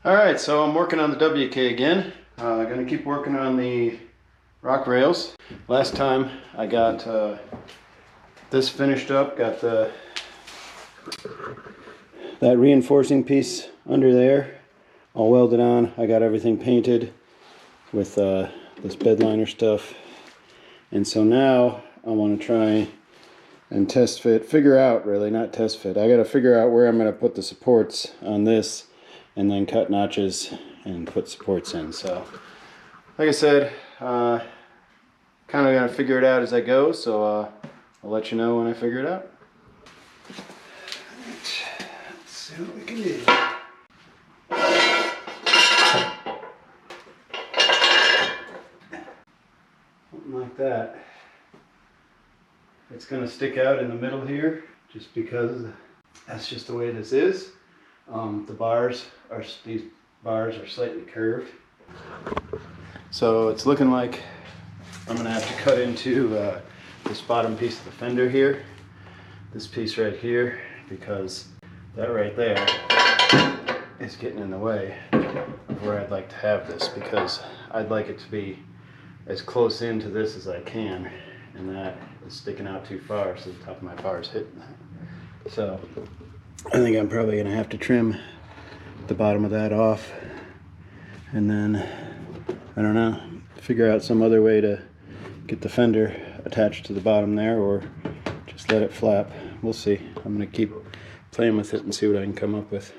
Alright, so I'm working on the WK again. I'm going to keep working on the rock rails. Last time I got this finished up, got that reinforcing piece under there all welded on. I got everything painted with this bed liner stuff. And so now I want to try and figure out really, not test fit. I got to figure out where I'm going to put the supports on this and then cut notches and put supports in. So, like I said, kind of going to figure it out as I go, so I'll let you know when I figure it out. Let's see what we can do. Something like that. It's going to stick out in the middle here, just because that's just the way this is. These bars are slightly curved. So it's looking like I'm going to have to cut into this bottom piece of the fender here, this piece right here, because that right there is getting in the way of where I'd like to have this, because I'd like it to be as close into this as I can, and that is sticking out too far, so the top of my bar is hitting that. So I think I'm probably going to have to trim the bottom of that off, and then, I don't know, figure out some other way to get the fender attached to the bottom there, or just let it flap. We'll see. I'm going to keep playing with it and see what I can come up with.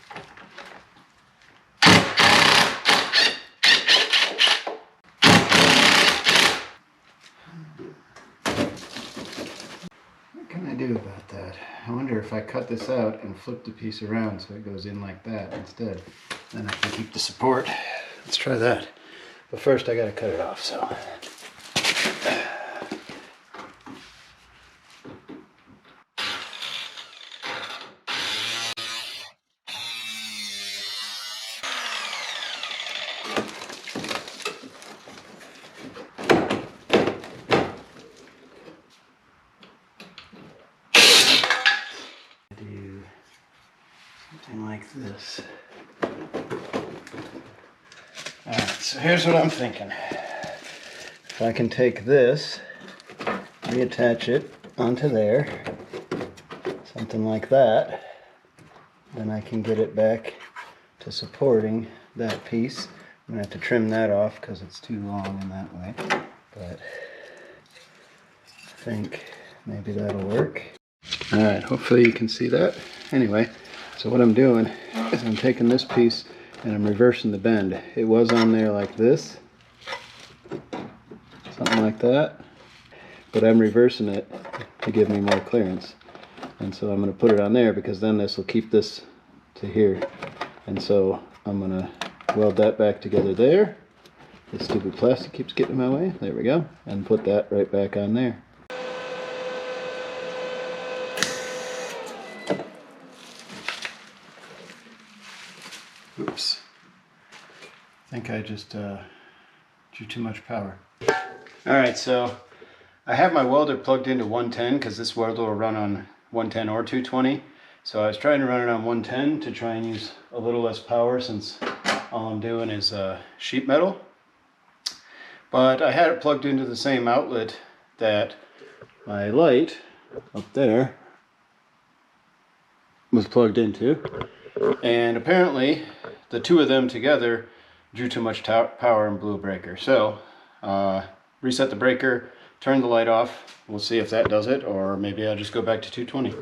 What can I do about that? I wonder if I cut this out and flip the piece around so it goes in like that instead, then I can keep the support. Let's try that. But first I gotta cut it off, so. Do something like this. Alright, so here's what I'm thinking. If I can take this, reattach it onto there, something like that, then I can get it back to supporting that piece. I'm going to have to trim that off because it's too long in that way, but I think maybe that'll work. Alright, hopefully you can see that. Anyway, so what I'm doing is I'm taking this piece and I'm reversing the bend. It was on there like this, something like that, but I'm reversing it to give me more clearance. And so I'm going to put it on there because then this will keep this to here. And so I'm going to weld that back together there. This stupid plastic keeps getting in my way. There we go. And put that right back on there. Oops. I think I just drew too much power. Alright, so I have my welder plugged into 110 because this welder will run on 110 or 220. So I was trying to run it on 110 to try and use a little less power, since all I'm doing is sheet metal. But I had it plugged into the same outlet that my light up there was plugged into. And apparently the two of them together drew too much power and blew a breaker. So reset the breaker, turn the light off. We'll see if that does it, or maybe I'll just go back to 220.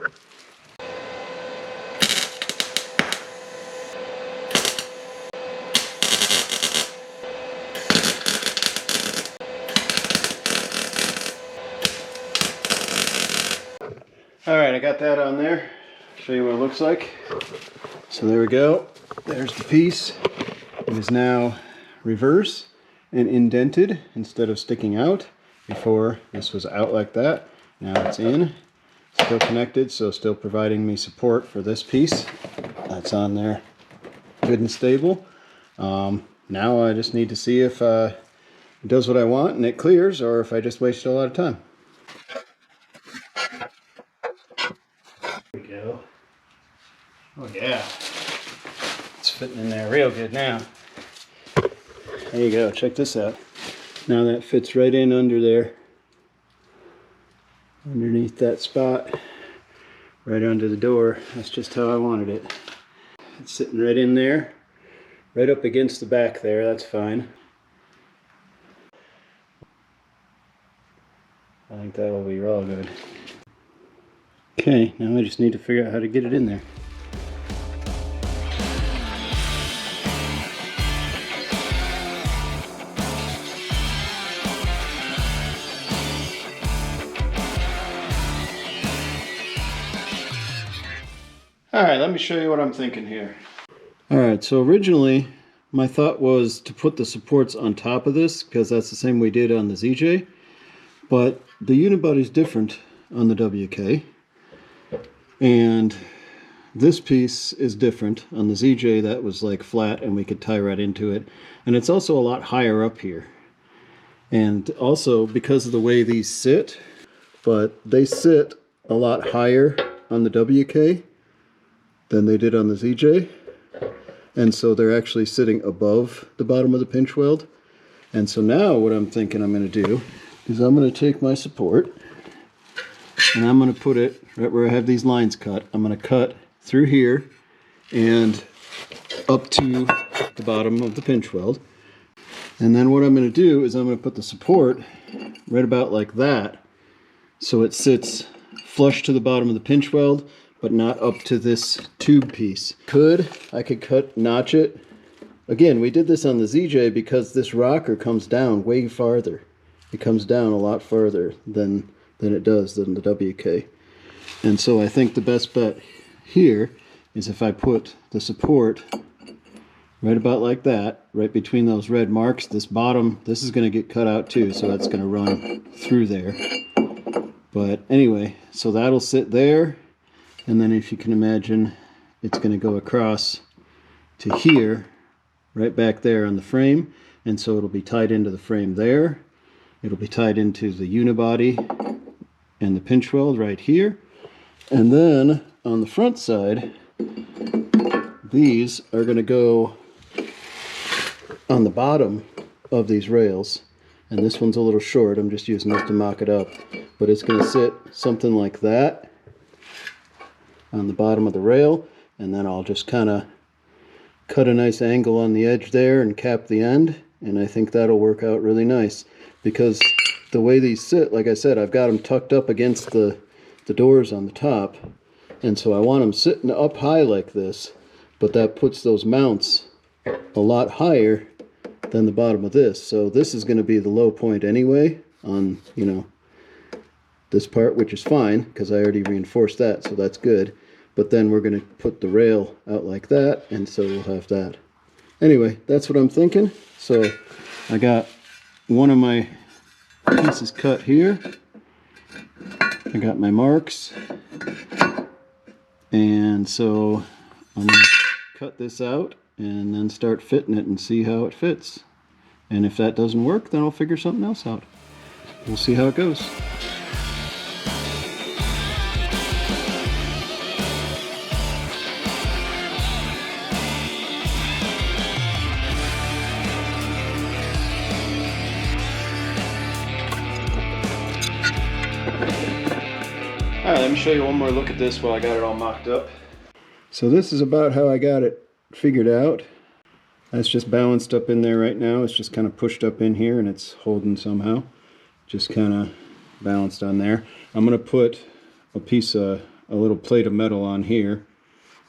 Alright, I got that on there. Show you what it looks like. So there we go. There's the piece. It is now reverse and indented instead of sticking out. Before, this was out like that. Now it's in. Still connected, so still providing me support for this piece. That's on there good and stable. Now I just need to see if it does what I want and it clears, or if I just wasted a lot of time. There we go. Oh yeah. It's fitting in there real good now. There you go, check this out. Now that fits right in under there, underneath that spot, right under the door. That's just how I wanted it. It's sitting right in there, right up against the back there, that's fine. I think that'll be real good. Okay, now I just need to figure out how to get it in there. Alright, let me show you what I'm thinking here. Alright, so originally my thought was to put the supports on top of this because that's the same we did on the ZJ. But the unibody is different on the WK. And this piece is different. On the ZJ that was like flat and we could tie right into it. And it's also a lot higher up here. And also because of the way these sit, but they sit a lot higher on the WK than they did on the ZJ, and so they're actually sitting above the bottom of the pinch weld. And so now what I'm thinking I'm going to do is I'm going to take my support and I'm going to put it right where I have these lines cut. I'm going to cut through here and up to the bottom of the pinch weld. And then what I'm going to do is I'm going to put the support right about like that, so it sits flush to the bottom of the pinch weld, but not up to this tube piece. I could notch it. Again, we did this on the ZJ because this rocker comes down way farther. It comes down a lot farther than it does than the WK. And so I think the best bet here is if I put the support right about like that, right between those red marks. This bottom, this is going to get cut out too, so that's going to run through there. But anyway, so that'll sit there. And then if you can imagine, it's going to go across to here, right back there on the frame. And so it'll be tied into the frame there. It'll be tied into the unibody and the pinch weld right here. And then on the front side, these are going to go on the bottom of these rails. And this one's a little short. I'm just using this to mock it up. But it's going to sit something like that on the bottom of the rail, and then I'll just kind of cut a nice angle on the edge there and cap the end, and I think that'll work out really nice because the way these sit, like I said, I've got them tucked up against the doors on the top, and so I want them sitting up high like this, but that puts those mounts a lot higher than the bottom of this. So this is going to be the low point anyway on, you know, this part, which is fine because I already reinforced that, so that's good. But then we're going to put the rail out like that, and so we'll have that. Anyway, that's what I'm thinking. So I got one of my pieces cut here. I got my marks. And so I'm going to cut this out and then start fitting it and see how it fits. And if that doesn't work, then I'll figure something else out. We'll see how it goes. Alright, let me show you one more look at this while I got it all mocked up. So this is about how I got it figured out. That's just balanced up in there right now. It's just kind of pushed up in here and it's holding somehow. Just kind of balanced on there. I'm going to put a little plate of metal on here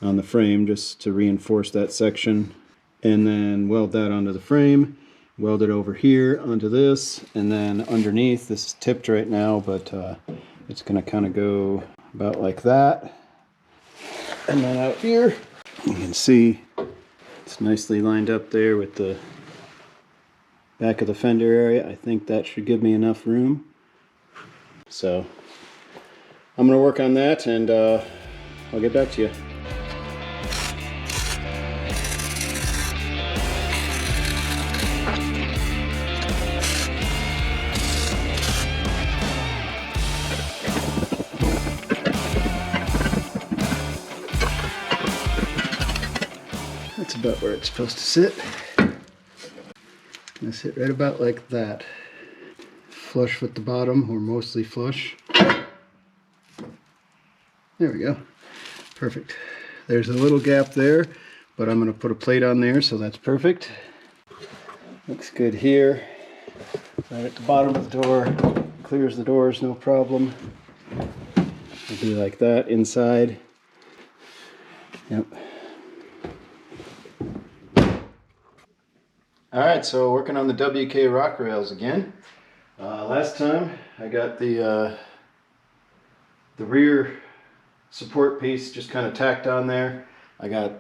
on the frame just to reinforce that section, and then weld that onto the frame, weld it over here onto this, and then underneath, this is tipped right now, but it's going to kind of go about like that. And then out here, you can see it's nicely lined up there with the back of the fender area. I think that should give me enough room. So I'm going to work on that, and I'll get back to you. That's about where it's supposed to sit. Gonna sit right about like that. Flush with the bottom, or mostly flush. There we go. Perfect. There's a little gap there, but I'm gonna put a plate on there, so that's perfect. Looks good here. Right at the bottom of the door. Clears the doors, no problem. It'll be like that inside. Yep. Alright, so working on the WK rock rails again. Last time I got the rear support piece just kind of tacked on there. I got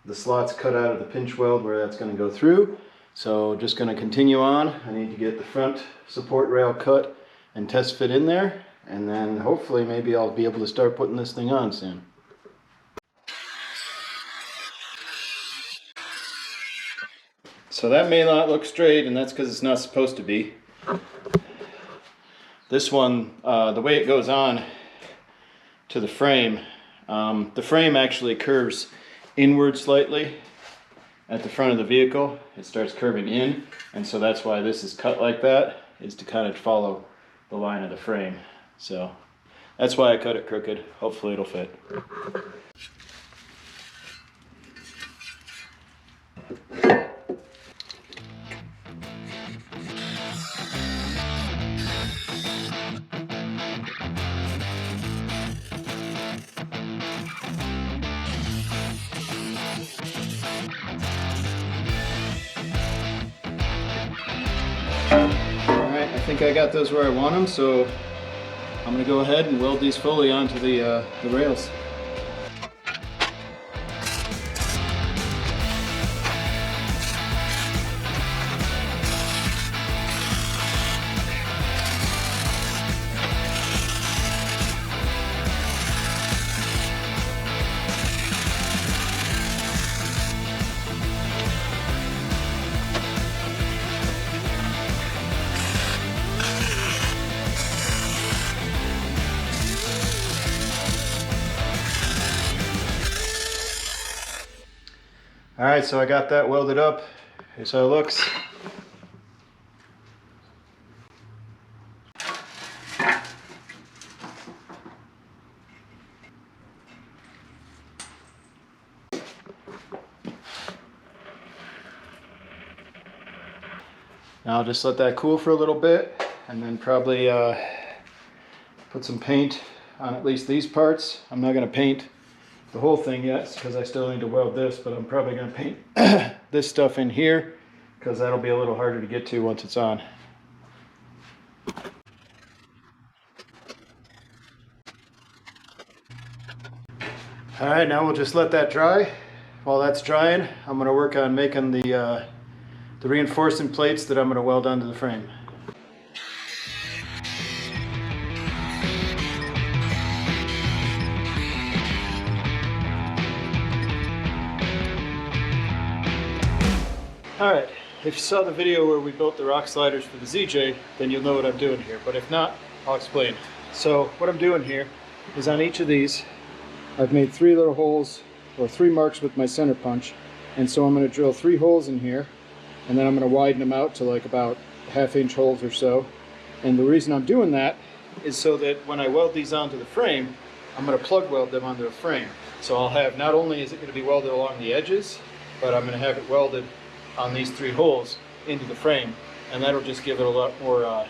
the slots cut out of the pinch weld where that's going to go through. So just going to continue on. I need to get the front support rail cut and test fit in there. And then hopefully maybe I'll be able to start putting this thing on soon. So that may not look straight, and that's because it's not supposed to be. This one, the way it goes on to the frame actually curves inward slightly at the front of the vehicle. It starts curving in, and so that's why this is cut like that, is to kind of follow the line of the frame. So that's why I cut it crooked. Hopefully it'll fit. I think I got those where I want them, so I'm going to go ahead and weld these fully onto the rails. Alright, so I got that welded up. Here's how it looks. Now I'll just let that cool for a little bit, and then probably put some paint on at least these parts. I'm not going to paint the whole thing yet because I still need to weld this, but I'm probably going to paint this stuff in here because that'll be a little harder to get to once it's on. Alright, now we'll just let that dry. While that's drying, I'm going to work on making the reinforcing plates that I'm going to weld onto the frame. Alright, if you saw the video where we built the rock sliders for the ZJ, then you'll know what I'm doing here. But if not, I'll explain. So what I'm doing here is on each of these, I've made 3 little holes, or 3 marks with my center punch. And so I'm going to drill 3 holes in here, and then I'm going to widen them out to like about 1/2-inch holes or so. And the reason I'm doing that is so that when I weld these onto the frame, I'm going to plug weld them onto the frame. So I'll have, not only is it going to be welded along the edges, but I'm going to have it welded on these 3 holes into the frame, and that'll just give it a lot more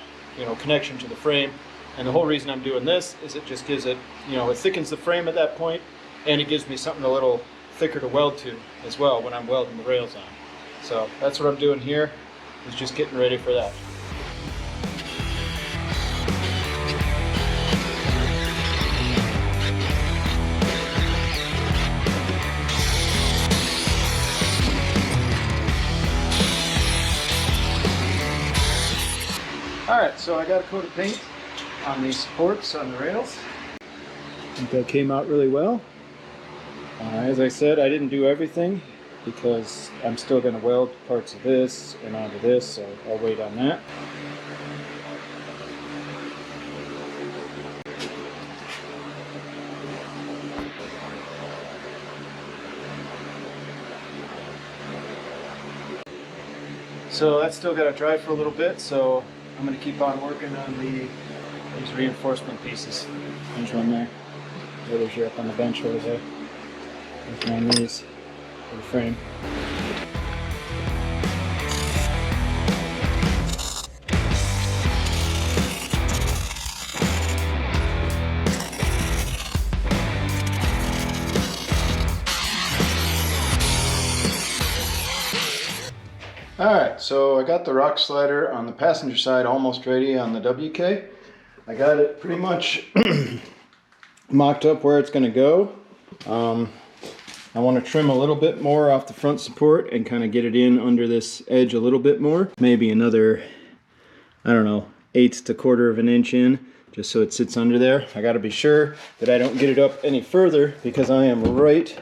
connection to the frame. And the whole reason I'm doing this is it just gives it, it thickens the frame at that point, and it gives me something a little thicker to weld to as well when I'm welding the rails on. So that's what I'm doing here, is just getting ready for that. Alright, so I got a coat of paint on these supports on the rails. I think that came out really well. As I said, I didn't do everything because I'm still going to weld parts of this and onto this, so I'll wait on that. So that's still got to dry for a little bit, so I'm going to keep on working on these reinforcement pieces. There's one there. The others are up on the bench over there. Working on these for the frame. Alright, so I got the rock slider on the passenger side almost ready on the WK. I got it pretty much mocked up where it's going to go. I want to trim a little bit more off the front support and kind of get it in under this edge a little bit more. Maybe another, I don't know, 1/8 to 1/4 of an inch in, just so it sits under there. I got to be sure that I don't get it up any further because I am right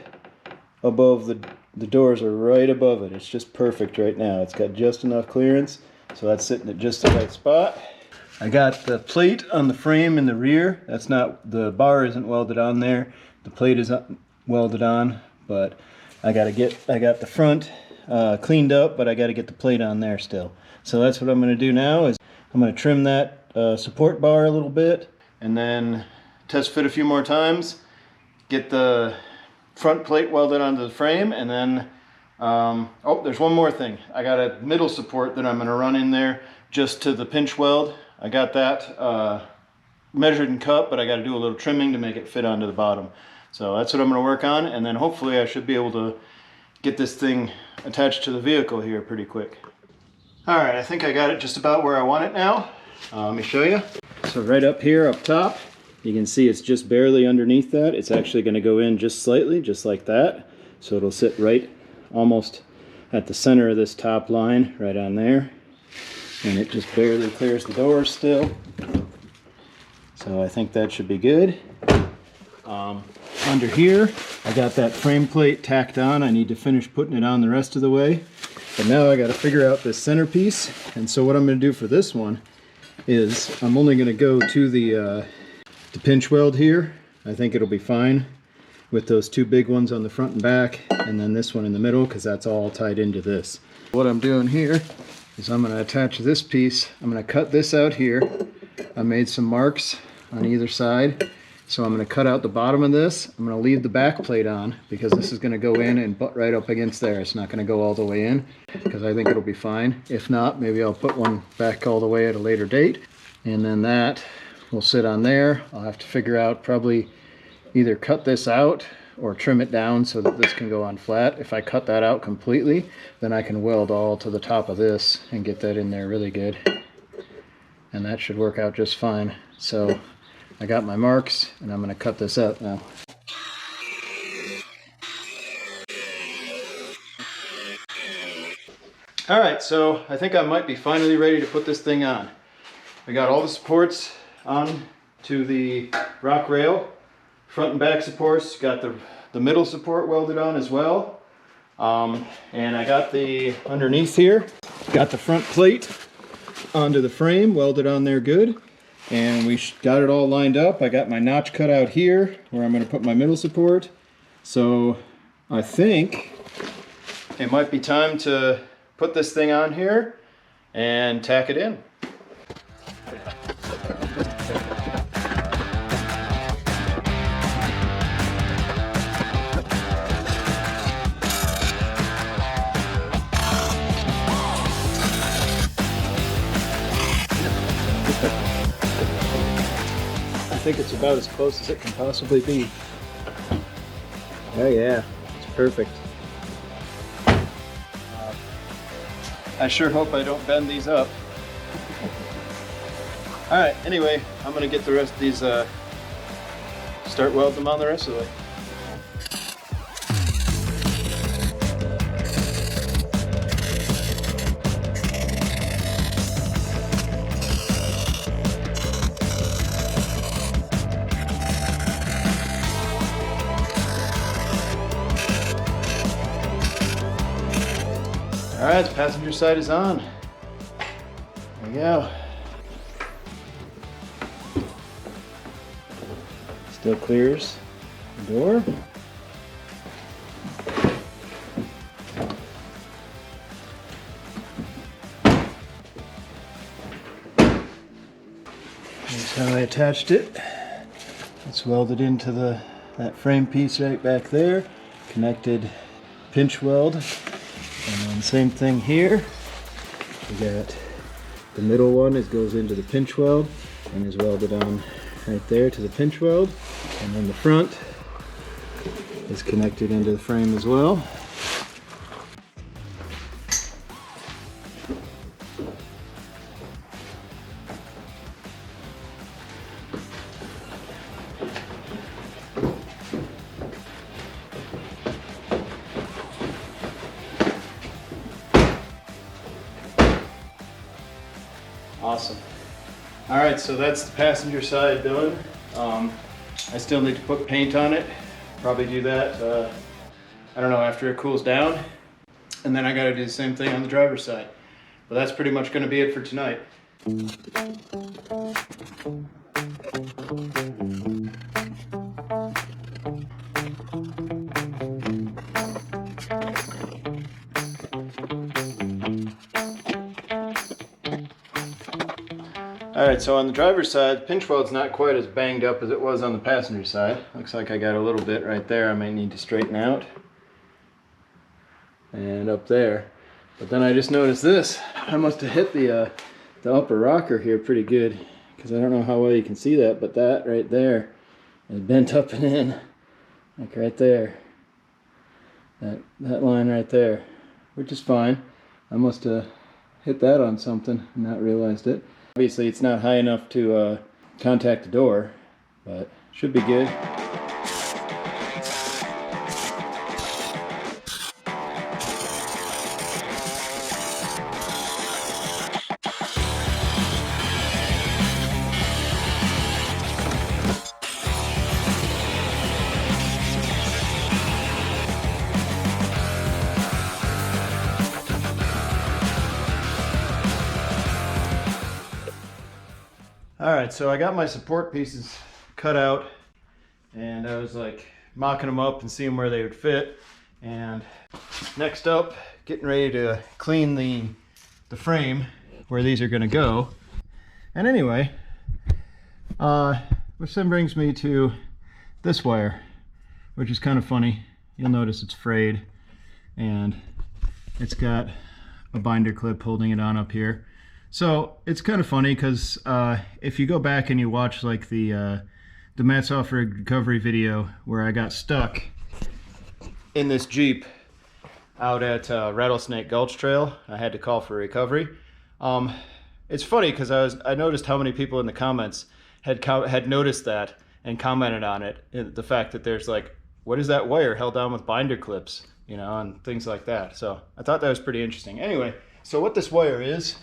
above the doors are right above it. It's just perfect right now. It's got just enough clearance, so that's sitting at just the right spot. I got the plate on the frame in the rear. That's not, the bar isn't welded on there. The plate is welded on, but I got the front cleaned up, but I got to get the plate on there still. So that's what I'm going to do now. Is I'm going to trim that support bar a little bit, and then test fit a few more times, get the front plate welded onto the frame, and then oh, there's one more thing. I got a middle support that I'm going to run in there just to the pinch weld. I got that measured and cut, but I got to do a little trimming to make it fit onto the bottom. So that's what I'm going to work on, and then hopefully I should be able to get this thing attached to the vehicle here pretty quick. Alright, I think I got it just about where I want it now. Let me show you. So right up here, up top, you can see it's just barely underneath that. It's actually going to go in just slightly, just like that. So it'll sit right almost at the center of this top line, right on there. And it just barely clears the door still. So I think that should be good. Under here, I got that frame plate tacked on. I need to finish putting it on the rest of the way. But now I got to figure out this centerpiece. And so what I'm going to do for this one is I'm only going to go to the pinch weld here. I think it'll be fine with those two big ones on the front and back, and then this one in the middle, because that's all tied into this. What I'm doing here is I'm going to attach this piece. I'm going to cut this out here. I made some marks on either side, so I'm going to cut out the bottom of this. I'm going to leave the back plate on because this is going to go in and butt right up against there. It's not going to go all the way in because I think it'll be fine. If not, maybe I'll put one back all the way at a later date, and then that will sit on there. I'll have to figure out, probably either cut this out or trim it down so that this can go on flat. If I cut that out completely, then I can weld all to the top of this and get that in there really good. And that should work out just fine. So I got my marks, and I'm going to cut this out now. Alright, so I think I might be finally ready to put this thing on. I got all the supports on to the rock rail. Front and back supports, got the middle support welded on as well. And I got the underneath here, got the front plate onto the frame, welded on there good. And we got it all lined up. I got my notch cut out here where I'm going to put my middle support. So I think it might be time to put this thing on here and tack it in. I think it's about as close as it can possibly be. Oh yeah, it's perfect. I sure hope I don't bend these up. Alright, anyway, I'm going to get the rest of these, start welding them on the rest of the way. Alright, the passenger side is on. There we go. Still clears the door. how I attached it. It's welded into that frame piece right back there. Connected pinch weld. And then same thing here. We got the middle one goes into the pinch weld and is welded on right there to the pinch weld. And then the front is connected into the frame as well. Awesome. All right, so that's the passenger side done. I still need to put paint on it. Probably do that, I don't know, after it cools down. And then I gotta do the same thing on the driver's side. But that's pretty much gonna be it for tonight. Alright, so on the driver's side, the pinch weld's not quite as banged up as it was on the passenger side. Looks like I got a little bit right there I may need to straighten out. And up there. But then I just noticed this. I must have hit the upper rocker here pretty good. Because I don't know how well you can see that, but that right there is bent up and in. Like right there. That line right there. Which is fine. I must have hit that on something and not realized it. Obviously it's not high enough to contact the door, but should be good. Alright, so I got my support pieces cut out and I was like mocking them up and seeing where they would fit. And next up, getting ready to clean the frame where these are going to go. And anyway, which then brings me to this wire, which is kind of funny. You'll notice it's frayed and it's got a binder clip holding it on up here. So it's kind of funny because if you go back and you watch like the Matt's Off-Road Recovery video where I got stuck in this Jeep out at Rattlesnake Gulch Trail, I had to call for recovery. It's funny because I noticed how many people in the comments had noticed that and commented on it, the fact that there's like, what is that wire held down with binder clips, you know, and things like that. So I thought that was pretty interesting. Anyway, so what this wire is.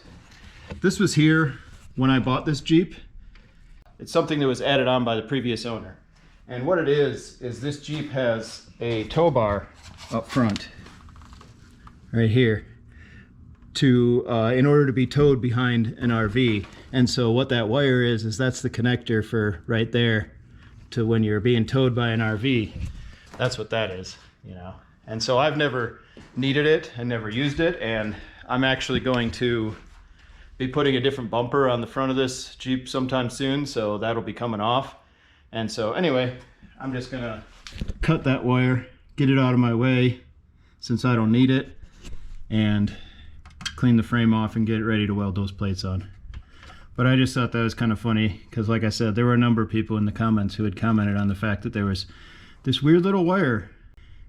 This was here when I bought this Jeep. It's something that was added on by the previous owner. And what it is this Jeep has a tow bar up front, right here, to in order to be towed behind an RV. And so what that wire is that's the connector for right there to when you're being towed by an RV. That's what that is, you know. And so I've never needed it and never used it, and I'm actually going to be putting a different bumper on the front of this Jeep sometime soon, so that'll be coming off. And so anyway, I'm just gonna cut that wire, get it out of my way since I don't need it, and clean the frame off and get it ready to weld those plates on. But I just thought that was kind of funny because, like I said, there were a number of people in the comments who had commented on the fact that there was this weird little wire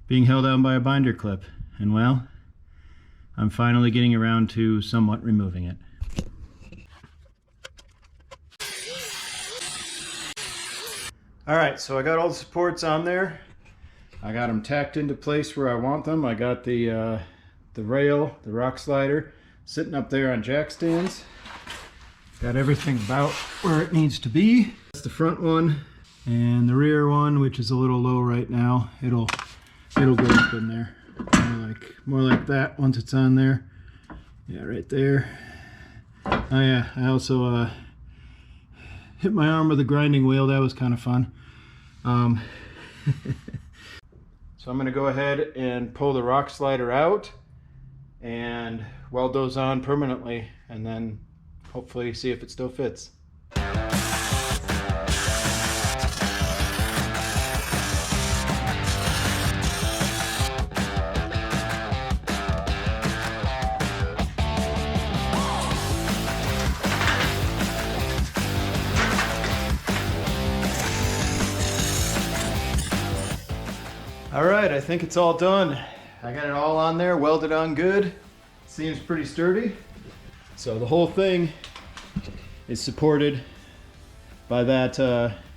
being held on by a binder clip. And well, I'm finally getting around to somewhat removing it. Alright, so I got all the supports on there. I got them tacked into place where I want them. I got the rail, the rock slider, sitting up there on jack stands. Got everything about where it needs to be. That's the front one, and the rear one, which is a little low right now. It'll go up in there, more like that once it's on there. Yeah, right there. Oh yeah, I also hit my arm with a grinding wheel. That was kind of fun. So I'm going to go ahead and pull the rock slider out and weld those on permanently, and then hopefully see if it still fits. All right, I think it's all done. I got it all on there, welded on good. Seems pretty sturdy. So the whole thing is supported by that,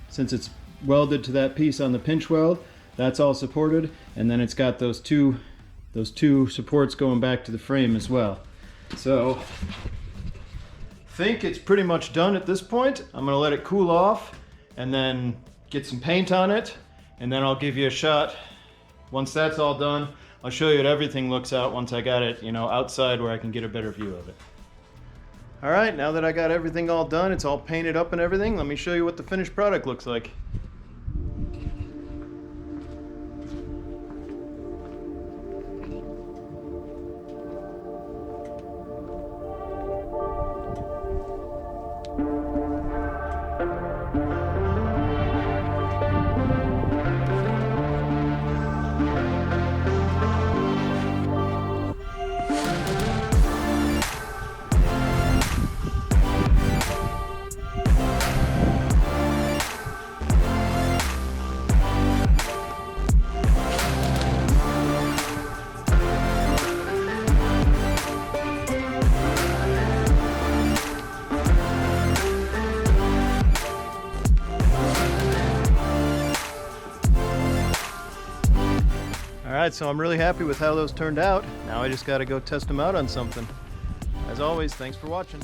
since it's welded to that piece on the pinch weld, that's all supported. And then it's got those two supports going back to the frame as well. So I think it's pretty much done at this point. I'm gonna let it cool off and then get some paint on it. And then I'll give you a shot. Once that's all done, I'll show you what everything looks out once I got it, outside where I can get a better view of it. All right, now that I got everything all done, it's all painted up and everything, let me show you what the finished product looks like. Alright, so I'm really happy with how those turned out. Now I just gotta go test them out on something. As always, thanks for watching.